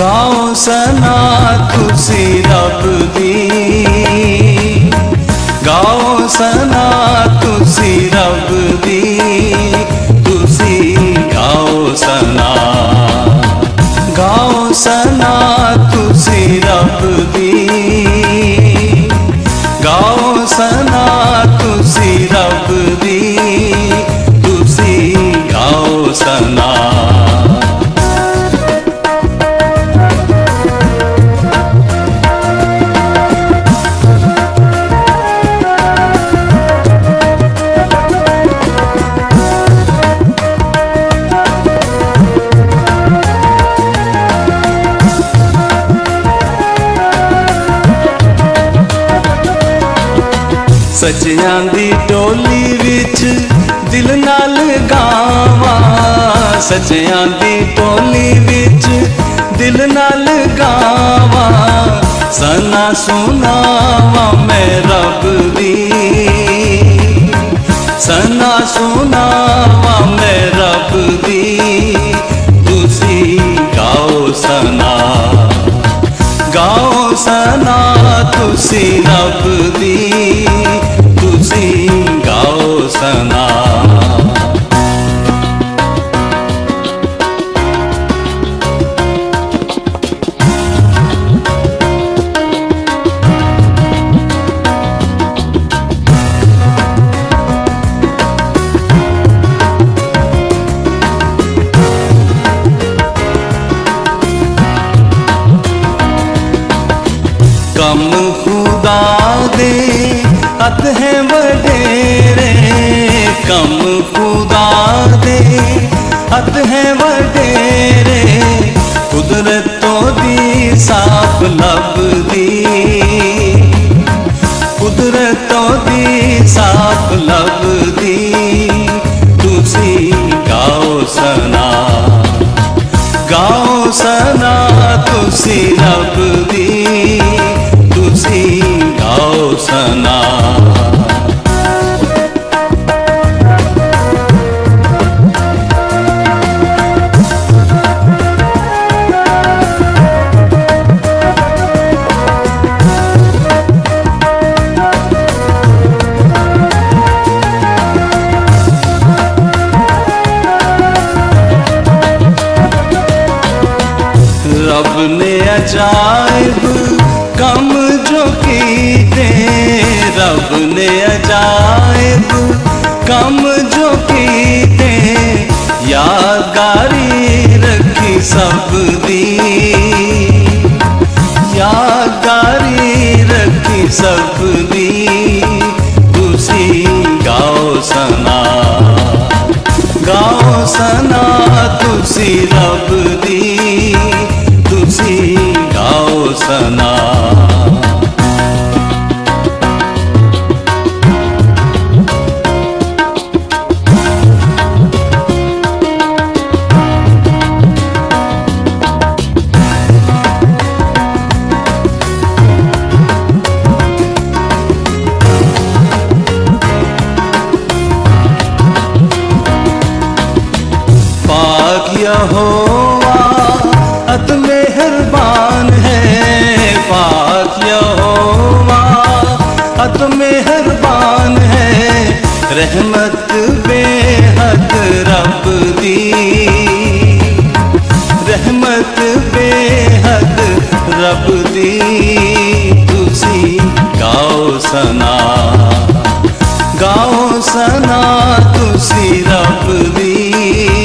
गाओ सना तुसी रब दी, गाओ सना तुसी रब दी, तुसी गाओ सना, गाओ सना तुसी रब दी, गाओ सना तुसी रब दी, तुसी गाओ सना। सच्चियां दी टोली विच दिल नाल गावां, सच्चियां दी टोली विच दिल नाल गावां, सना सुनावां मैं रब दी, सना सुनावां मैं रब दी, तुसी गाओ सना, गाओ सना तुसी रब दी, तुसी गाओ सना। कम खुदा दे हथ है वडेरे, कम खुदा दे हथ है वडेरे, कुदरतों दी साफ लभदी, कुदरतों दी साफ लभदी, तुसी गाओ सना, गाओ सना तुसी रब दी, तुसी गाओ सना। रब ने अजायब कम जो कीते, रब ने अजायब कम जो कीते, यादगारी रखी सब दी, यादगारी रखी सब दी, तुसी गाओ सना, गाओ सना तुसी रब दी, तुसी गाओ सना। पाक यहोवा अत मेहरबान है, पाक यहोवा अत मेहरबान है, रहमत बेहद रब दी, रहमत बेहद रब दी, तुसी गाओ सना, गाओ सना तुसी रब दी,